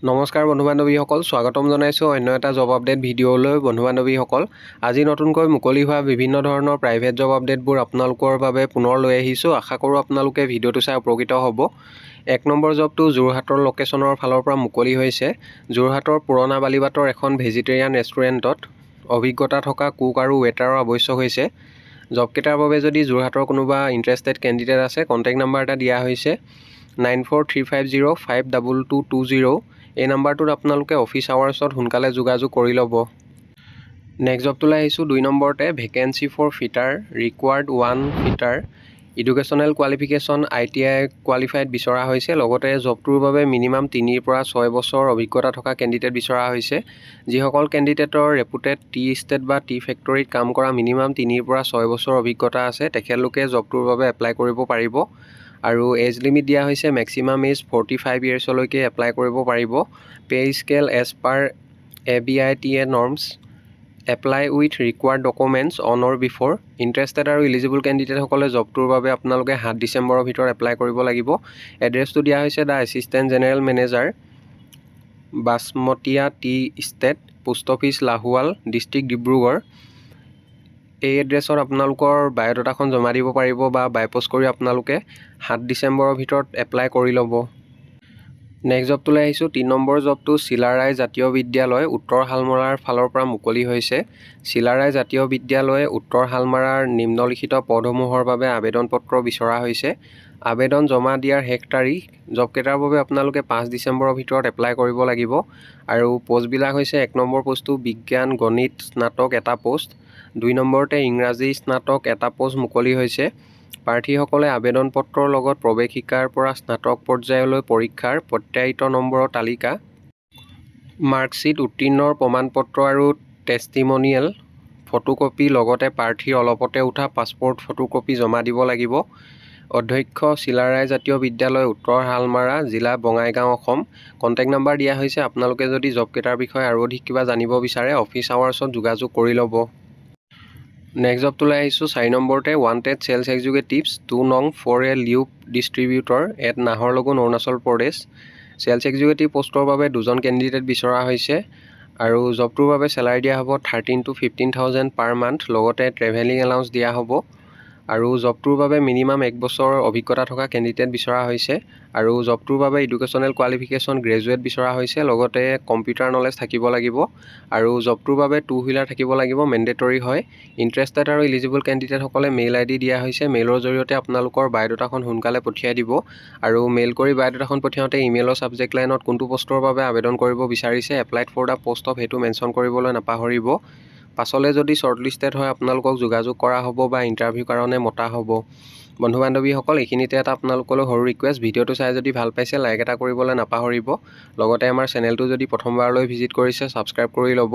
নমস্কাৰ বন্ধু বান্ধৱীসকল, স্বাগতম জনাইছোঁ অন্য এটা জব আপডেট ভিডিঅ'লৈ। বন্ধু বান্ধৱীসকল, আজি নতুনকৈ মুকলি হোৱা বিভিন্ন ধৰণৰ প্ৰাইভেট জব আপডেটবোৰ আপোনালোকৰ বাবে পুনৰ লৈ আহিছোঁ। আশা কৰোঁ আপোনালোকে ভিডিঅ'টো চাই উপকৃত হ'ব। 1 নম্বৰ জবটো যোৰহাটৰ লোকেশ্যনৰ ফালৰ পৰা মুকলি হৈছে। যোৰহাটৰ পুৰণা বালিবাটৰ এখন ভেজিটেৰিয়ান ৰেষ্টুৰেণ্টত অভিজ্ঞতা থকা কুক আৰু ৱেটাৰৰ আৱশ্যক হৈছে। জবকেইটাৰ বাবে যদি যোৰহাটৰ কোনোবা ইণ্টাৰেষ্টেড কেণ্ডিডেট আছে, কণ্টেক্ট নাম্বাৰ এটা দিয়া হৈছে 9435052220। এই নাম্বাৰটোত আপোনালোকে অফিচ আৱাৰ্ছত সোনকালে যোগাযোগ কৰি ল'ব। নেক্সট জবটোলৈ আহিছোঁ। 2 নম্বৰতে vacancy for fitter, required 1 fitter, educational qualification ITI qualified বিচৰা হৈছে। লগতে জবটোৰ বাবে মিনিমাম 3 পৰা 6 বছৰ অভিজ্ঞতা থকা কেণ্ডিডেট বিচৰা হৈছে। যিসকল কেণ্ডিডেটৰ ৰেপুটেড টি ষ্টেট বা টি ফেক্টৰীত কাম কৰা মিনিমাম 3 পৰা 6 বছৰ অভিজ্ঞতা আছে, তেখেতলোকে জবটোৰ বাবে এপ্লাই কৰিব পাৰিব। আৰু এজ লিমিট দিয়া হৈছে মেক্সিমাম এজ 45 ইয়াৰ্ছলৈকে এপ্লাই কৰিব পাৰিব। Pay scale as per ABITA norms. Apply with required documents on or before. Interested আৰু ইলিজিবল কেণ্ডিডেটসকলে জবটোৰ বাবে আপোনালোকে 7 ডিচেম্বৰৰ ভিতৰত এপ্লাই কৰিব লাগিব। এড্ৰেছটো দিয়া হৈছে the assistant general manager, Basmatia tea estate, post office Lahowal, district Dibrugarh. এই এড্ৰেছত আপোনালোকৰ বায়'ডাটাখন জমা দিব পাৰিব বা বাইপ'ষ্ট কৰি আপোনালোকে 7 ডিচেম্বৰৰ ভিতৰত এপ্লাই কৰি ল'ব। নেক্সট জবটোলৈ আহিছোঁ। 3 নম্বৰ জবটো চিলাৰায় জাতীয় বিদ্যালয়, উত্তৰ হালমৰাৰ ফালৰ পৰা মুকলি হৈছে। চিলাৰায় জাতীয় বিদ্যালয়ে উত্তৰ হালমাৰাৰ নিম্নলিখিত পদসমূহৰ বাবে আবেদন পত্ৰ বিচৰা হৈছে। আবেদন জমা দিয়াৰ শেষ তাৰিখ। জবকেইটাৰ বাবে আপোনালোকে 5 ডিচেম্বৰৰ ভিতৰত এপ্লাই কৰিব লাগিব। আৰু পষ্টবিলাক হৈছে 1 নম্বৰ পষ্টটো বিজ্ঞান গণিত স্নাতক এটা পোষ্ট। 2 নম্বৰতে ইংৰাজী স্নাতক এটা পোষ্ট মুকলি হৈছে। প্ৰাৰ্থীসকলে আবেদন পত্ৰৰ লগত প্ৰৱেশিকাৰ পৰা স্নাতক পৰ্যায়লৈ পৰীক্ষাৰ প্ৰত্যায়িত নম্বৰৰ তালিকা, মাৰ্কশ্বিট, উত্তীৰ্ণৰ প্ৰমাণপত্ৰ আৰু টেষ্টিমনিয়েল ফটোকপি, লগতে প্ৰাৰ্থীৰ অলপতে উঠা পাছপোৰ্ট ফটোকপি জমা দিব লাগিব। অধ্যক্ষ চিলাৰায় জাতীয় বিদ্যালয়, উত্তৰ হালমাৰা, জিলা বঙাইগাঁও, অসম। কণ্টেক্ট নাম্বাৰ দিয়া হৈছে। আপোনালোকে যদি জবকেইটাৰ বিষয়ে আৰু অধিক কিবা জানিব বিচাৰে অফিচ আৱাৰ্ছত যোগাযোগ কৰি ল'ব। নেক্সট জবটোলৈ আহিছোঁ। 4 নম্বৰতে ৱান্টেড চেলছ এক্সিকিউটিভছ 2 নং ফৰ এ লিউপ distributor at Naharlagun, Arunachal Pradesh. Sales executive পষ্টৰ বাবে 2জন কেণ্ডিডেট বিচৰা হৈছে। আৰু জবটোৰ বাবে চেলাৰি দিয়া হ'ব 13,000 to 15,000 পাৰ মান্থ। লগতে ট্ৰেভেলিং এলাউন্স দিয়া হ'ব। আৰু জবটোৰ বাবে মিনিমাম 1 বছৰ অভিজ্ঞতা থকা কেণ্ডিডেট বিচৰা হৈছে। আৰু জবটোৰ বাবে এডুকেশ্যনেল কোৱালিফিকেশ্যন গ্ৰেজুৱেট বিচৰা হৈছে। লগতে কম্পিউটাৰ নলেজ থাকিব লাগিব। আৰু জবটোৰ বাবে 2 হুইলাৰ থাকিব লাগিব, মেণ্ডেটৰী হয়। ইণ্টাৰেষ্টেড আৰু ইলিজিবল কেণ্ডিডেটসকলে মেইল ID দিয়া হৈছে। মেইলৰ জৰিয়তে আপোনালোকৰ বায়'ডাটাখন সোনকালে পঠিয়াই দিব। আৰু মেইল কৰি বায়'ডাটাখন পঠিয়াওঁতে ইমেইলৰ ছাবজেক্ট লাইনত কোনটো পষ্টৰ বাবে আবেদন কৰিব বিচাৰিছে, applied for the post of, সেইটো মেনশ্যন কৰিবলৈ নাপাহৰিব। পাছলৈ যদি শ্বৰ্টলিষ্টেড হয় আপোনালোকক যোগাযোগ কৰা হ'ব বা ইণ্টাৰভিউ কাৰণে মতা হ'ব। বন্ধু বান্ধৱীসকল, এইখিনিতে এটা আপোনালোকলৈ সৰু ৰিকুৱেষ্ট, ভিডিঅ'টো চাই যদি ভাল পাইছে লাইক এটা কৰিবলৈ নাপাহৰিব। লগতে আমাৰ চেনেলটো যদি প্ৰথমবাৰলৈ ভিজিট কৰিছে ছাবস্ক্ৰাইব কৰি ল'ব।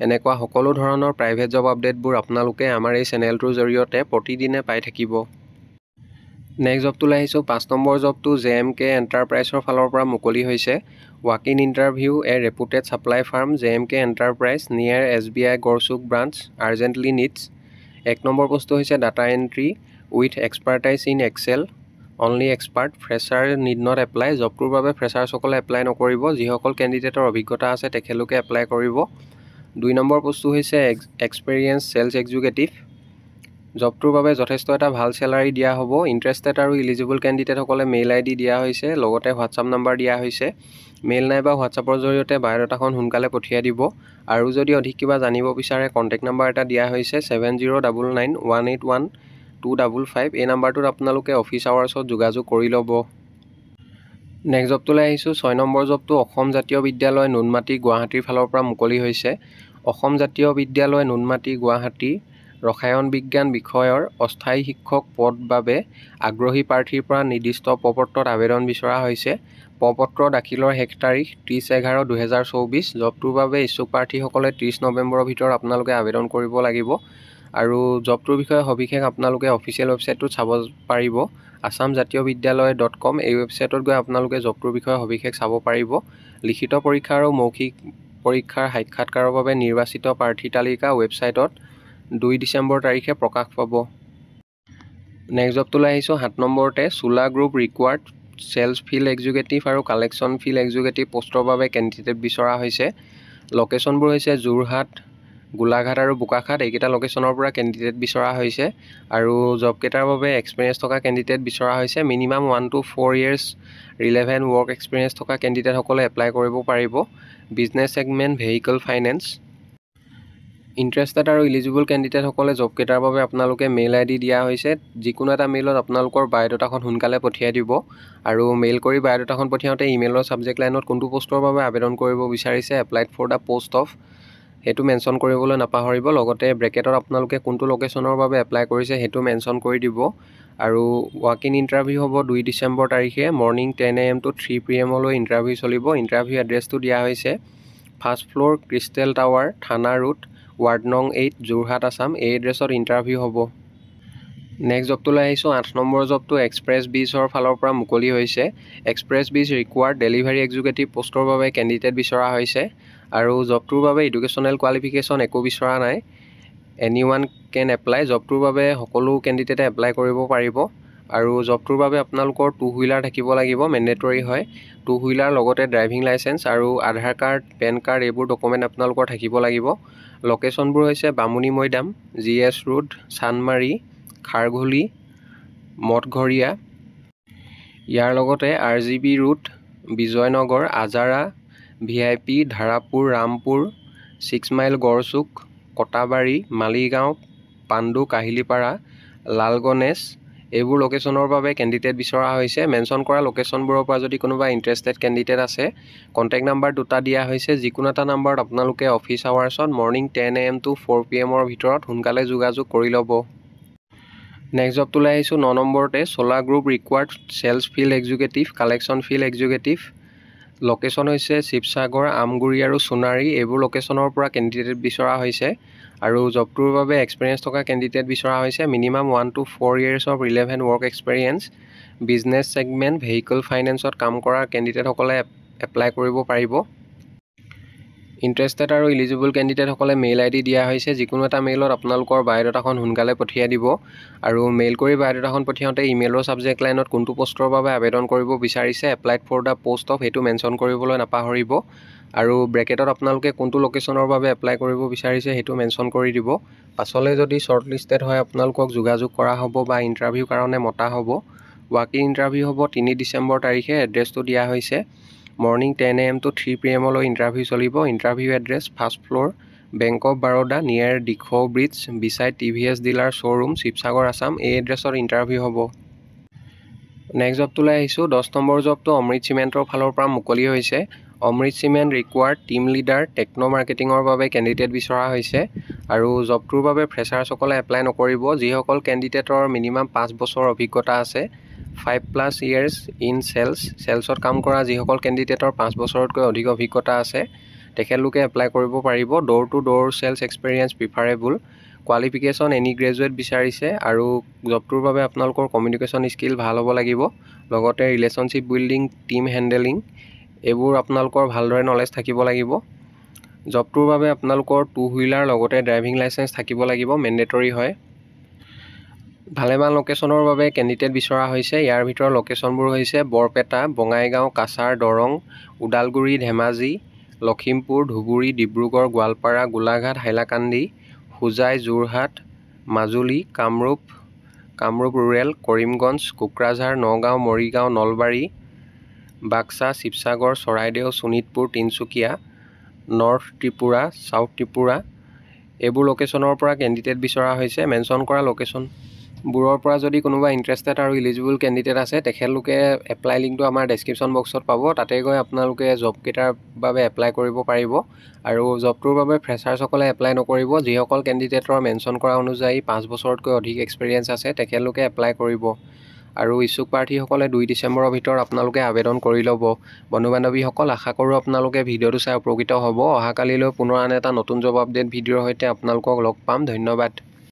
এনেকুৱা সকলো ধৰণৰ প্ৰাইভেট জব আপডেটবোৰ আপোনালোকে আমাৰ এই চেনেলটোৰ জৰিয়তে প্ৰতিদিনে পাই থাকিব। নেক্সট জবটোলৈ আহিছোঁ। 5 নম্বৰ জবটো JMK এণ্টাৰপ্ৰাইজৰ ফালৰ পৰা মুকলি হৈছে। Walk in interview a reputed supply firm JMK enterprise near SBI Garchuk branch urgently needs. 1 number পষ্টটো হৈছে data entry with expertise in Excel, only expert, fresher need not apply. জবটোৰ বাবে ফ্ৰেছাৰসকলে এপ্লাই নকৰিব। যিসকল কেণ্ডিডেটৰ অভিজ্ঞতা আছে তেখেতলোকে এপ্লাই কৰিব। 2 নম্বৰ পষ্টটো হৈছে এক্সপেৰিয়েঞ্চ চেলছ এক্সিকিউটিভ। জবটোৰ বাবে যথেষ্ট এটা ভাল চেলাৰি দিয়া হ'ব। ইণ্টাৰেষ্টেড আৰু ইলিজিবল কেণ্ডিডেটসকলে মেইল ID দিয়া হৈছে। লগতে হোৱাটছআপ নাম্বাৰ দিয়া হৈছে। মেইল নাইবা হোৱাটছআপৰ জৰিয়তে বায়'ডাটাখন সোনকালে পঠিয়াই দিব। আৰু যদি অধিক কিবা জানিব বিচাৰে কণ্টেক্ট নাম্বাৰ এটা দিয়া হৈছে 7099181255। এই নাম্বাৰটোত আপোনালোকে অফিচ আৱাৰ্ছত যোগাযোগ কৰি ল'ব। নেক্সট জবটোলৈ আহিছোঁ। 6 নম্বৰ জবটো অসম জাতীয় বিদ্যালয় নুনমাটি, গুৱাহাটীৰ ফালৰ পৰা মুকলি হৈছে। অসম জাতীয় বিদ্যালয় নুনমাটি, গুৱাহাটী ৰসায়ন বিজ্ঞান বিষয়ৰ অস্থায়ী শিক্ষক পদ বাবে আগ্ৰহী প্ৰাৰ্থীৰ পৰা নিৰ্দিষ্ট প্ৰপত্ৰত আবেদন বিচৰা হৈছে। প্ৰপত্ৰ দাখিলৰ শেষ তাৰিখ 30/11/2024। জবটোৰ বাবে ইচ্ছুক প্ৰাৰ্থীসকলে 30 নৱেম্বৰৰ ভিতৰত আপোনালোকে আবেদন কৰিব লাগিব। আৰু জবটোৰ বিষয়ে সবিশেষ আপোনালোকে অফিচিয়েল ৱেবছাইটটোত চাব পাৰিব, assamjatiyobidyalay.com। এই ৱেবছাইটত গৈ আপোনালোকে জবটোৰ বিষয়ে সবিশেষ চাব পাৰিব। লিখিত পৰীক্ষা আৰু মৌখিক পৰীক্ষাৰ সাক্ষাৎকাৰৰ বাবে নিৰ্বাচিত প্ৰাৰ্থী তালিকা ৱেবছাইটত 2 ডিচেম্বৰ তাৰিখে প্ৰকাশ পাব। নেক্সট জবটোলৈ আহিছোঁ। 7 নম্বৰতে Chola group required sales field executive আৰু কালেকশ্যন ফিল্ড এক্সিকিউটিভ পোষ্টৰ বাবে কেণ্ডিডেট বিচৰা হৈছে। লোকেশ্যনবোৰ হৈছে যোৰহাট, গোলাঘাট আৰু বোকাখাট। এইকেইটা লোকেশ্যনৰ পৰা কেণ্ডিডেট বিচৰা হৈছে আৰু জবকেইটাৰ বাবে এক্সপিৰিয়েঞ্চ থকা কেণ্ডিডেট বিচৰা হৈছে। Minimum 1 to 4 years relevant work experience থকা কেণ্ডিডেটসকলে এপ্লাই কৰিব পাৰিব। Business segment, vehicle finance. Interested আৰু ইলিজিবল কেণ্ডিডেটসকলে জবকেইটাৰ বাবে আপোনালোকে মেইল ID দিয়া হৈছে। যিকোনো এটা মেইলত আপোনালোকৰ বায়'ডাটাখন সোনকালে পঠিয়াই দিব আৰু মেইল কৰি বায়'ডাটাখন পঠিয়াওঁতে ইমেইলৰ ছাবজেক্ট লাইনত কোনটো পোষ্টৰ বাবে আবেদন কৰিব বিচাৰিছে, applied for the post of, সেইটো মেনশ্যন কৰিবলৈ নাপাহৰিব। লগতে ব্ৰেকেটত আপোনালোকে কোনটো লোকেশ্যনৰ বাবে এপ্লাই কৰিছে সেইটো মেনশ্যন কৰি দিব। আৰু ৱাক ইন ইণ্টাৰভিউ হ'ব 2 ডিচেম্বৰ তাৰিখে morning 10 AM to 3 PM interview চলিব। ইণ্টাৰভিউ এড্ৰেছটো দিয়া হৈছে 1st floor ক্ৰিষ্টেল টাৱাৰ, থানা ৰোড, ৱাৰ্ড নং 8, যোৰহাট, আছাম। এই এড্ৰেছত ইণ্টাৰভিউ হ'ব। নেক্সট জবটোলৈ আহিছোঁ। 8 নম্বৰ জবটো এক্সপ্ৰেছ বিজৰ ফালৰ পৰা মুকলি হৈছে। এক্সপ্ৰেছ বিজ ৰিকুৱাৰ্ড ডেলিভাৰী এক্সিকিউটিভ পোষ্টৰ বাবে কেণ্ডিডেট বিচৰা হৈছে আৰু জবটোৰ বাবে এডুকেশ্যনেল কোৱালিফিকেশ্যন একো বিচৰা নাই। এনিৱান কেন এপ্লাই। জবটোৰ বাবে সকলো কেণ্ডিডেটে এপ্লাই কৰিব পাৰিব আৰু জবটোৰ বাবে আপোনালোকৰ 2 হুইলাৰ থাকিব লাগিব, মেণ্ডেটৰী হয়। 2 হুইলাৰ লগতে ড্ৰাইভিং লাইচেঞ্চ আৰু আধাৰ কাৰ্ড, পেন কাৰ্ড এইবোৰ ডকুমেণ্ট আপোনালোকৰ থাকিব লাগিব। লোকেশ্যনবোৰ হৈছে বামুণী মৈদাম, GS ৰোড, চানমাৰী, খাৰঘুলি, মঠঘৰীয়া। ইয়াৰ লগতে RGB ৰোড, বিজয়নগৰ, আজাৰা, VIP, ধাৰাপুৰ, ৰামপুৰ, 6 মাইল গড়চুক, কটাবাৰী, মালিগাঁও, পাণ্ডু, কাহিলীপাৰা, লালগণেশ এইবোৰ লোকেশ্যনৰ বাবে কেণ্ডিডেট বিচৰা হৈছে। মেনশ্যন কৰা লোকেশ্যনবোৰৰ পৰা যদি কোনোবা ইণ্টাৰেষ্টেড কেণ্ডিডেট আছে, কণ্টেক্ট নাম্বাৰ 2টা দিয়া হৈছে। যিকোনো এটা নাম্বাৰত আপোনালোকে office আৱাৰ্ছত morning 10 AM to 4 PM ভিতৰত সোনকালে যোগাযোগ কৰি ল'ব। নেক্সট জবটোলৈ আহিছোঁ। 9 নম্বৰতে Chola group required sales field executive, collection field executive. Location হৈছে শিৱসাগৰ, আমগুৰি আৰু সোণাৰী। এইবোৰ লোকেশ্যনৰ পৰা কেণ্ডিডেট বিচৰা হৈছে আৰু জবটোৰ বাবে এক্সপিৰিয়েঞ্চ থকা কেণ্ডিডেট বিচৰা হৈছে। Minimum 1 to 4 years of relevant work experience. Business segment, vehicle ফাইনেন্সত কাম কৰা কেণ্ডিডেটসকলে এপ্লাই কৰিব পাৰিব। ইণ্টাৰেষ্টেড আৰু ইলিজিবল কেণ্ডিডেটসকলে মেইল ID দিয়া হৈছে। যিকোনো এটা মেইলত আপোনালোকৰ বায়'ডাটাখন সোনকালে পঠিয়াই দিব আৰু মেইল কৰি বায়'ডাটাখন পঠিয়াওঁতে ইমেইলৰ ছাবজেক্ট লাইনত কোনটো পোষ্টৰ বাবে আবেদন কৰিব বিচাৰিছে, applied for the post of, সেইটো মেনশ্যন কৰিবলৈ নাপাহৰিব আৰু ব্ৰেকেটত আপোনালোকে কোনটো লোকেশ্যনৰ বাবে এপ্লাই কৰিব বিচাৰিছে সেইটো মেনশ্যন কৰি দিব। পাছলৈ যদি শ্বৰ্টলিষ্টেড হয় আপোনালোকক যোগাযোগ কৰা হ'ব বা ইণ্টাৰভিউ কাৰণে মতা হ'ব। ৱাক ইন ইণ্টাৰভিউ হ'ব 3 ডিচেম্বৰ তাৰিখে। এড্ৰেছটো দিয়া হৈছে morning 10 AM to 3 PM interview চলিব। Interview address 1st floor bank of Baroda, near Dikhow bridge, beside TVS dealer showroom, Sivasagar, Assam. এই এড্ৰেছত ইণ্টাৰভিউ হ'ব। নেক্সট জবটোলৈ আহিছোঁ। 10 নম্বৰ জবটো অমৃত চিমেণ্টৰ ফালৰ পৰা মুকলি হৈছে। Amrit cement required team leader techno' মাৰ্কেটিঙৰ বাবে কেণ্ডিডেট বিচৰা হৈছে আৰু জবটোৰ বাবে ফ্ৰেছাৰ্ছসকলে এপ্লাই নকৰিব। যিসকল কেণ্ডিডেটৰ মিনিমাম 5 বছৰ অভিজ্ঞতা আছে, 5+ years ইন চেলছত কাম কৰা যিসকল কেণ্ডিডেটৰ 5 বছৰতকৈ অধিক অভিজ্ঞতা আছে তেখেতলোকে এপ্লাই কৰিব পাৰিব। Door to door sales experience preferable. Qualification any graduate বিচাৰিছে আৰু জবটোৰ বাবে আপোনালোকৰ কমিউনিকেশ্যন স্কিল ভাল হ'ব লাগিব। লগতে ৰিলেশ্যনশ্বিপ বিল্ডিং, টিম হেণ্ডেলিং এইবোৰ আপোনালোকৰ ভালদৰে নলেজ থাকিব লাগিব। জবটোৰ বাবে আপোনালোকৰ 2 হুইলাৰ লগতে ড্ৰাইভিং লাইচেঞ্চ থাকিব লাগিব, মেণ্ডেটৰী হয়। ভালেমান লোকেশ্যনৰ বাবে কেণ্ডিডেট বিচৰা হৈছে। ইয়াৰ ভিতৰত লোকেশ্যনবোৰ হৈছে Barpeta, Bongaigaon, Cachar, Darrang, Udalguri, Dhemaji, Lakhimpur, Dhubri, Dibrugarh, Goalpara, Golaghat, Hailakandi, Hojai, Jorhat, Majuli, Kamrup rural, Karimganj, Kokrajhar, Nagaon, Morigaon, Nalbari, Baksa, Sivasagar, Charaideo, Sonitpur, Tinsukia, north Tripura, south Tripura এইবোৰ লোকেশ্যনৰ পৰা কেণ্ডিডেট বিচৰা হৈছে। মেনশ্যন কৰা লোকেশ্যনবোৰৰ পৰা যদি কোনোবা ইণ্টাৰেষ্টেড আৰু ইলিজিবল কেণ্ডিডেট আছে তেখেতলোকে এপ্লাই লিংকটো আমাৰ ডেছক্ৰিপশ্যন বক্সত পাব। তাতে গৈ আপোনালোকে জবকেইটাৰ বাবে এপ্লাই কৰিব পাৰিব আৰু জবটোৰ বাবে ফ্ৰেছাৰ্ছসকলে এপ্লাই নকৰিব। যিসকল কেণ্ডিডেটৰ মেনশ্যন কৰা অনুযায়ী 5 বছৰতকৈ অধিক এক্সপিৰিয়েঞ্চ আছে তেখেতলোকে এপ্লাই কৰিব আৰু ইচ্ছুক প্ৰাৰ্থীসকলে 2 ডিচেম্বৰৰ ভিতৰত আপোনালোকে আবেদন কৰি ল'ব। বন্ধু বান্ধৱীসকল, আশা কৰোঁ আপোনালোকে ভিডিঅ'টো চাই উপকৃত হ'ব। অহাকালিলৈ পুনৰ আন এটা নতুন জব আপডেট ভিডিঅ'ৰ সৈতে আপোনালোকক লগ পাম। ধন্যবাদ।